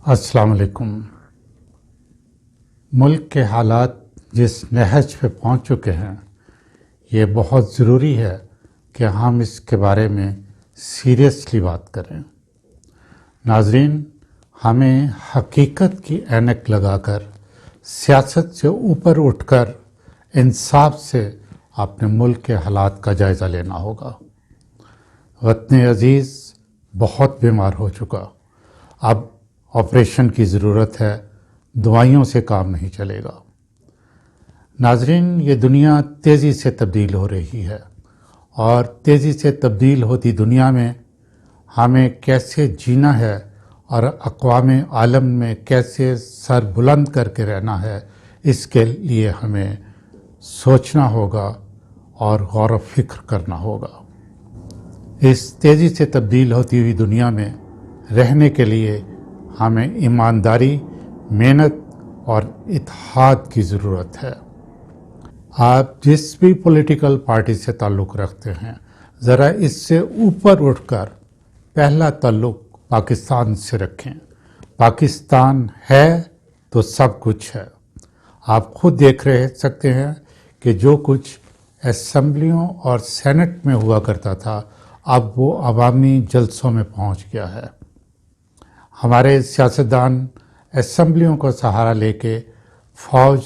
السلام علیکم۔ ملک کے حالات جس نہج پہ پہنچ چکے ہیں، یہ بہت ضروری ہے کہ ہم اس کے بارے میں سیریسلی بات کریں۔ ناظرین، ہمیں حقیقت کی اینک لگا کر سیاست سے اوپر اٹھ کر انصاف سے اپنے ملک کے حالات کا جائزہ لینا ہوگا۔ وطن عزیز بہت بیمار ہو چکا، اب آپریشن کی ضرورت ہے، دوائیوں سے کام نہیں چلے گا۔ ناظرین، یہ دنیا تیزی سے تبدیل ہو رہی ہے، اور تیزی سے تبدیل ہوتی دنیا میں ہمیں کیسے جینا ہے اور اقوام عالم میں کیسے سر بلند کر کے رہنا ہے، اس کے لیے ہمیں سوچنا ہوگا اور غور و فکر کرنا ہوگا۔ اس تیزی سے تبدیل ہوتی ہوئی دنیا میں رہنے کے لیے ہمیں ایمانداری، محنت اور اتحاد کی ضرورت ہے۔ آپ جس بھی پولیٹیکل پارٹی سے تعلق رکھتے ہیں، ذرا اس سے اوپر اٹھ کر پہلا تعلق پاکستان سے رکھیں۔ پاکستان ہے تو سب کچھ ہے۔ آپ خود دیکھ سکتے ہیں کہ جو کچھ اسمبلیوں اور سینٹ میں ہوا کرتا تھا، اب وہ عوامی جلسوں میں پہنچ گیا ہے۔ ہمارے سیاستدان اسمبلیوں کو سہارا لے کے فوج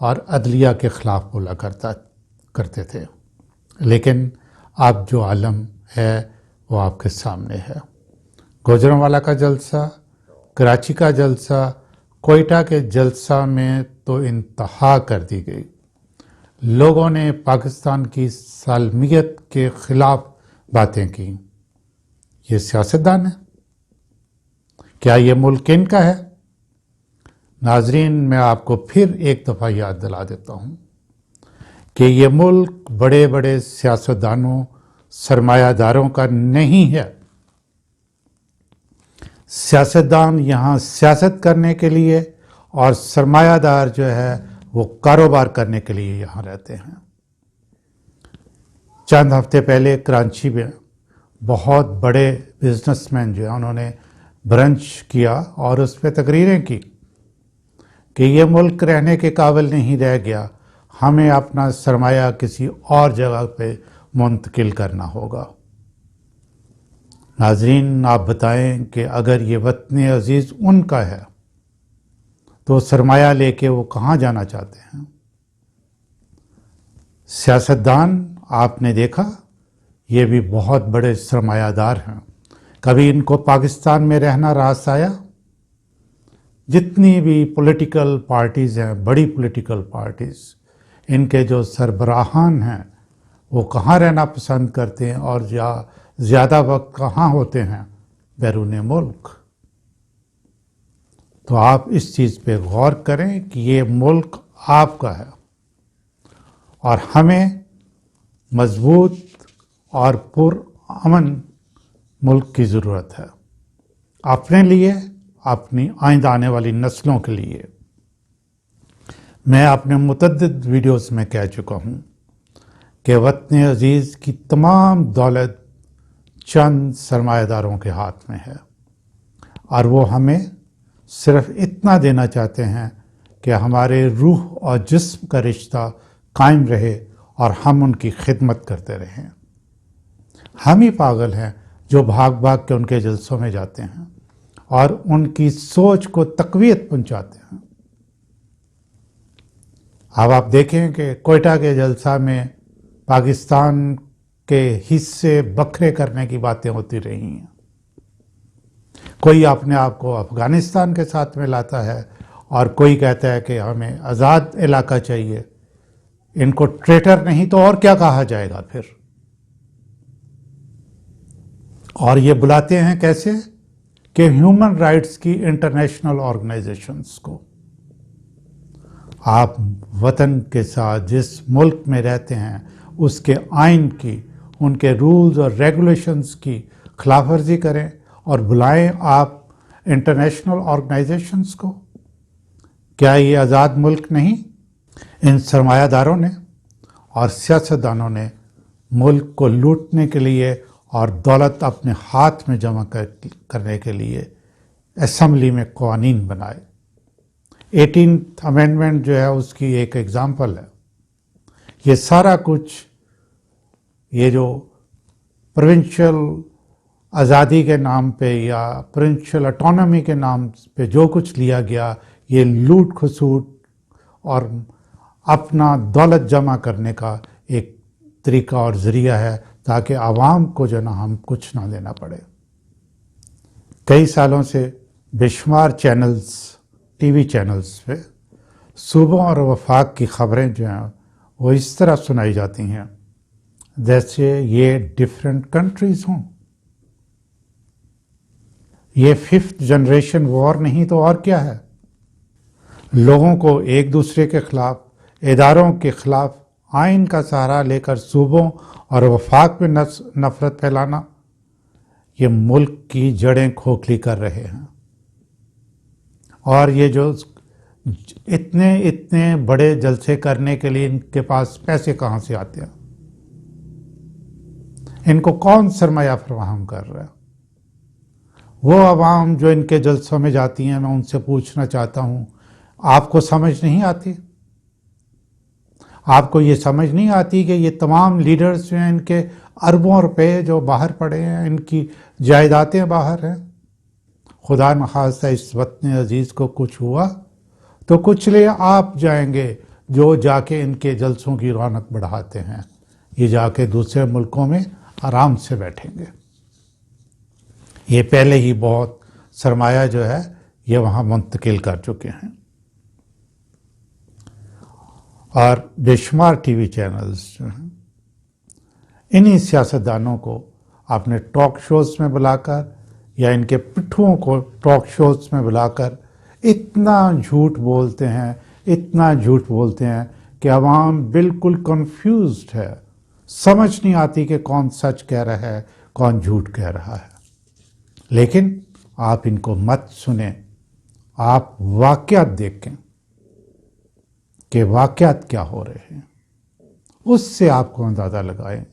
اور عدلیہ کے خلاف بولا کرتے تھے، لیکن اب جو عالم ہے وہ آپ کے سامنے ہے۔ گوجرانوالہ کا جلسہ، کراچی کا جلسہ، کوئٹہ کے جلسہ میں تو انتہا کر دی گئی۔ لوگوں نے پاکستان کی سالمیت کے خلاف باتیں کی۔ یہ سیاستدان ہے؟ کیا یہ ملک ان کا ہے؟ ناظرین، میں آپ کو پھر ایک دفعہ یاد دلا دیتا ہوں کہ یہ ملک بڑے بڑے سیاستدانوں، سرمایہ داروں کا نہیں ہے۔ سیاستدان یہاں سیاست کرنے کے لیے اور سرمایہ دار جو ہے وہ کاروبار کرنے کے لیے یہاں رہتے ہیں۔ چند ہفتے پہلے کراچی میں بہت بڑے بزنس مین جو ہیں، انہوں نے برنچ کیا اور اس پہ تقریریں کی کہ یہ ملک رہنے کے قابل نہیں رہ گیا، ہمیں اپنا سرمایہ کسی اور جگہ پہ منتقل کرنا ہوگا۔ ناظرین، آپ بتائیں کہ اگر یہ وطن عزیز ان کا ہے تو سرمایہ لے کے وہ کہاں جانا چاہتے ہیں؟ سیاستدان آپ نے دیکھا، یہ بھی بہت بڑے سرمایہ دار ہیں۔ کبھی ان کو پاکستان میں رہنا راس آیا؟ جتنی بھی پولیٹیکل پارٹیز ہیں، بڑی پولیٹیکل پارٹیز، ان کے جو سربراہان ہیں وہ کہاں رہنا پسند کرتے ہیں اور زیادہ وقت کہاں ہوتے ہیں؟ بیرون ملک۔ تو آپ اس چیز پہ غور کریں کہ یہ ملک آپ کا ہے، اور ہمیں مضبوط اور پرامن ملک کی ضرورت ہے، اپنے لیے، اپنی آئندہ آنے والی نسلوں کے لیے۔ میں اپنے متعدد ویڈیوز میں کہہ چکا ہوں کہ وطن عزیز کی تمام دولت چند سرمایہ داروں کے ہاتھ میں ہے، اور وہ ہمیں صرف اتنا دینا چاہتے ہیں کہ ہمارے روح اور جسم کا رشتہ قائم رہے اور ہم ان کی خدمت کرتے رہیں۔ ہم ہی پاگل ہیں جو بھاگ بھاگ کے ان کے جلسوں میں جاتے ہیں اور ان کی سوچ کو تقویت پہنچاتے ہیں۔ اب آپ دیکھیں کہ کوئٹہ کے جلسہ میں پاکستان کے حصے بکھرے کرنے کی باتیں ہوتی رہی ہیں۔ کوئی اپنے آپ کو افغانستان کے ساتھ میں لاتا ہے اور کوئی کہتا ہے کہ ہمیں آزاد علاقہ چاہیے۔ ان کو ٹریٹر نہیں تو اور کیا کہا جائے گا پھر؟ اور یہ بلاتے ہیں کیسے؟ کہ ہیومن رائٹس کی انٹرنیشنل آرگنائزیشنز کو۔ آپ وطن کے ساتھ جس ملک میں رہتے ہیں اس کے آئین کی، ان کے رولز اور ریگولیشنز کی خلاف ورزی کریں اور بلائیں آپ انٹرنیشنل آرگنائزیشنز کو۔ کیا یہ آزاد ملک نہیں؟ ان سرمایہ داروں نے اور سیاستدانوں نے ملک کو لوٹنے کے لیے اور دولت اپنے ہاتھ میں جمع کرنے کے لیے اسمبلی میں قوانین بنائے۔ 18th امینڈمنٹ جو ہے اس کی ایک ایگزامپل ہے۔ یہ سارا کچھ یہ جو پروونشل آزادی کے نام پہ یا پروونشل اٹانومی کے نام پہ جو کچھ لیا گیا، یہ لوٹ کھسوٹ اور اپنا دولت جمع کرنے کا ایک طریقہ اور ذریعہ ہے، تاکہ عوام کو جو نا ہم کچھ نہ دینا پڑے۔ کئی سالوں سے بے شمار چینلز، ٹی وی چینلز پہ صوبوں اور وفاق کی خبریں جو ہیں وہ اس طرح سنائی جاتی ہیں جیسے یہ ڈفرینٹ کنٹریز ہوں۔ یہ 5th جنریشن وار نہیں تو اور کیا ہے؟ لوگوں کو ایک دوسرے کے خلاف، اداروں کے خلاف آئین کا سہارا لے کر صوبوں اور وفاق میں نفرت پھیلانا، یہ ملک کی جڑیں کھوکھلی کر رہے ہیں۔ اور یہ جو اتنے بڑے جلسے کرنے کے لیے ان کے پاس پیسے کہاں سے آتے ہیں؟ ان کو کون سرمایہ فراہم کر رہا ہے؟ وہ عوام جو ان کے جلسوں میں جاتی ہیں، میں ان سے پوچھنا چاہتا ہوں، آپ کو سمجھ نہیں آتی؟ آپ کو یہ سمجھ نہیں آتی کہ یہ تمام لیڈرز جو ہیں، ان کے اربوں روپے جو باہر پڑے ہیں، ان کی جائیدادیں باہر ہیں؟ خدا نخواستہ اس وطن عزیز کو کچھ ہوا تو کچھ لے آپ جائیں گے، جو جا کے ان کے جلسوں کی رونق بڑھاتے ہیں۔ یہ جا کے دوسرے ملکوں میں آرام سے بیٹھیں گے۔ یہ پہلے ہی بہت سرمایہ جو ہے یہ وہاں منتقل کر چکے ہیں۔ اور بے شمار ٹی وی چینلز جو ہیں، انہی سیاستدانوں کو اپنے ٹاک شوز میں بلا کر یا ان کے پٹھوں کو ٹاک شوز میں بلا کر اتنا جھوٹ بولتے ہیں کہ عوام بالکل کنفیوزڈ ہے، سمجھ نہیں آتی کہ کون سچ کہہ رہا ہے، کون جھوٹ کہہ رہا ہے۔ لیکن آپ ان کو مت سنیں، آپ واقعات دیکھیں کہ واقعات کیا ہو رہے ہیں، اس سے آپ کو اندازہ لگائیں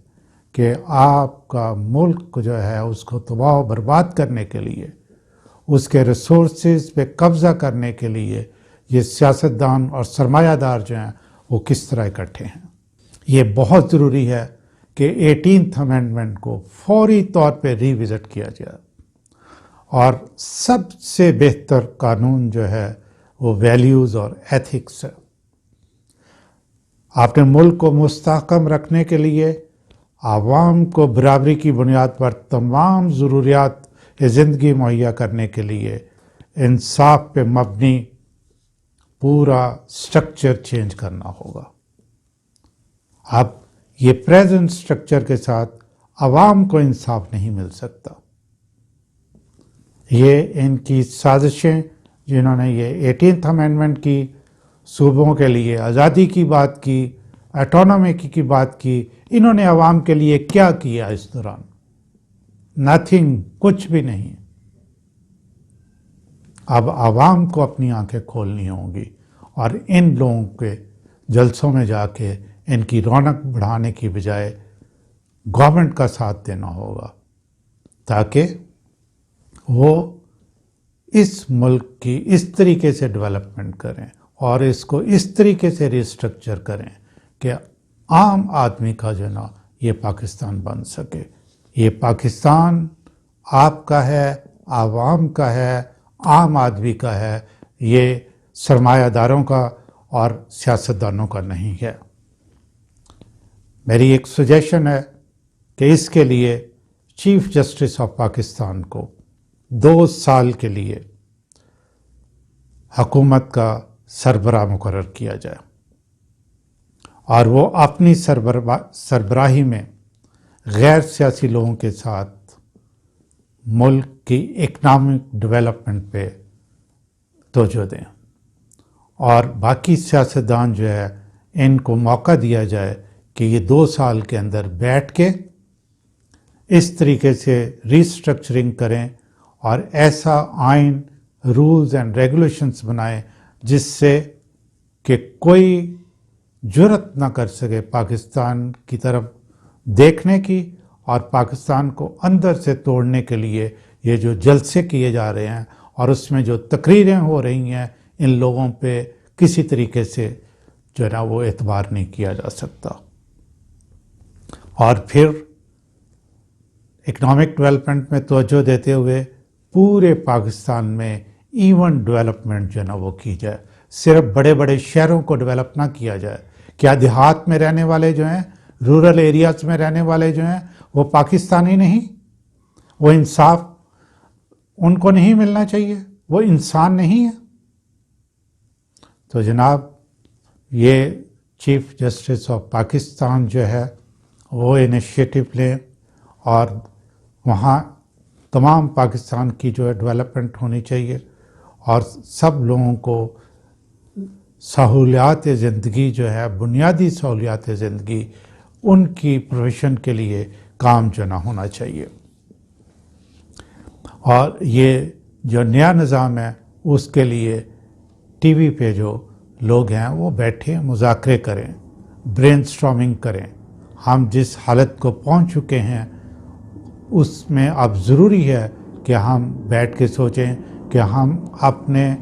کہ آپ کا ملک جو ہے اس کو تباہ و برباد کرنے کے لیے، اس کے ریسورسز پہ قبضہ کرنے کے لیے یہ سیاستدان اور سرمایہ دار جو ہیں وہ کس طرح اکٹھے ہیں۔ یہ بہت ضروری ہے کہ 18th امینڈمنٹ کو فوری طور پہ ری وزٹ کیا جائے، اور سب سے بہتر قانون جو ہے وہ ویلیوز اور ایتھکس ہے۔ اپنے ملک کو مستحکم رکھنے کے لیے، عوام کو برابری کی بنیاد پر تمام ضروریات زندگی مہیا کرنے کے لیے انصاف پہ مبنی پورا سٹرکچر چینج کرنا ہوگا۔ اب یہ پریزنٹ سٹرکچر کے ساتھ عوام کو انصاف نہیں مل سکتا۔ یہ ان کی سازشیں، جنہوں نے یہ 18th امینڈمنٹ کی، صوبوں کے لیے آزادی کی بات کی، اٹانومی کی بات کی، انہوں نے عوام کے لیے کیا کیا اس دوران؟ نتھنگ، کچھ بھی نہیں۔ اب عوام کو اپنی آنکھیں کھولنی ہوں گی اور ان لوگوں کے جلسوں میں جا کے ان کی رونق بڑھانے کی بجائے گورنمنٹ کا ساتھ دینا ہوگا، تاکہ وہ اس ملک کی اس طریقے سے ڈیولپمنٹ کریں اور اس کو اس طریقے سے ریسٹرکچر کریں کہ عام آدمی کا جو نا یہ پاکستان بن سکے۔ یہ پاکستان آپ کا ہے، عوام کا ہے، عام آدمی کا ہے، یہ سرمایہ داروں کا اور سیاستدانوں کا نہیں ہے۔ میری ایک سجیشن ہے کہ اس کے لیے چیف جسٹس آف پاکستان کو 2 سال کے لیے حکومت کا سربراہ مقرر کیا جائے، اور وہ اپنی سربراہی میں غیر سیاسی لوگوں کے ساتھ ملک کی اکنامک ڈیولپمنٹ پہ توجہ دیں، اور باقی سیاستدان جو ہے ان کو موقع دیا جائے کہ یہ 2 سال کے اندر بیٹھ کے اس طریقے سے ریسٹرکچرنگ کریں اور ایسا آئین، رولز اینڈ ریگولیشنز بنائیں جس سے کہ کوئی جرت نہ کر سکے پاکستان کی طرف دیکھنے کی، اور پاکستان کو اندر سے توڑنے کے لیے یہ جو جلسے کیے جا رہے ہیں اور اس میں جو تقریریں ہو رہی ہیں ان لوگوں پہ کسی طریقے سے جو ہے نا وہ اعتبار نہیں کیا جا سکتا. اور پھر اکنامک ڈیولپمنٹ میں توجہ دیتے ہوئے پورے پاکستان میں ایون ڈیولپمنٹ جو ہے نا وہ کی جائے. صرف بڑے بڑے شہروں کو ڈیولپ نہ کیا جائے. کیا دیہات میں رہنے والے جو ہیں، رورل ایریاز میں رہنے والے جو ہیں، وہ پاکستانی نہیں؟ وہ انصاف ان کو نہیں ملنا چاہیے؟ وہ انسان نہیں ہے؟ تو جناب یہ چیف جسٹس آف پاکستان جو ہے وہ انیشیٹو لیں اور وہاں تمام پاکستان کی جو ہے ڈیولپمنٹ ہونی چاہیے اور سب لوگوں کو سہولیات زندگی جو ہے، بنیادی سہولیات زندگی، ان کی پروویژن کے لیے کام جو نہ ہونا چاہیے. اور یہ جو نیا نظام ہے اس کے لیے ٹی وی پہ جو لوگ ہیں وہ بیٹھیں، مذاکرے کریں، برین سٹارمنگ کریں. ہم جس حالت کو پہنچ چکے ہیں اس میں اب ضروری ہے کہ ہم بیٹھ کے سوچیں کہ ہم اپنے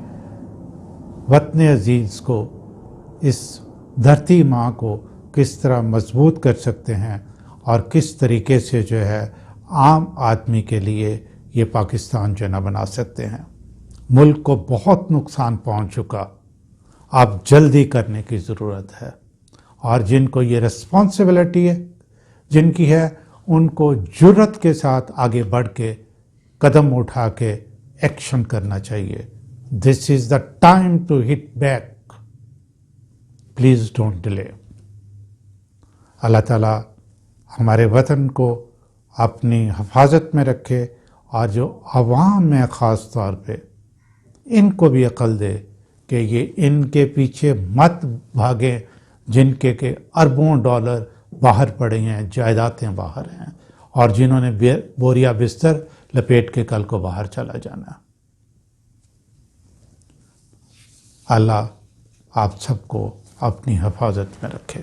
وطن عزیز کو، اس دھرتی ماں کو کس طرح مضبوط کر سکتے ہیں اور کس طریقے سے جو ہے عام آدمی کے لیے یہ پاکستان جو ہے نہ بنا سکتے ہیں. ملک کو بہت نقصان پہنچ چکا، اب جلدی کرنے کی ضرورت ہے. اور جن کو یہ رسپانسبلٹی ہے، جن کی ہے، ان کو جرأت کے ساتھ آگے بڑھ کے قدم اٹھا کے ایکشن کرنا چاہیے. This is the time to hit back. Please don't delay. اللہ تعالیٰ ہمارے وطن کو اپنی حفاظت میں رکھے اور جو عوام میں خاص طور پہ ان کو بھی عقل دے کہ یہ ان کے پیچھے مت بھاگیں جن کے اربوں ڈالر باہر پڑے ہیں، جائیدادیں باہر ہیں، اور جنہوں نے بوریا بستر لپیٹ کے کل کو باہر چلا جانا. اللہ آپ سب کو اپنی حفاظت میں رکھے.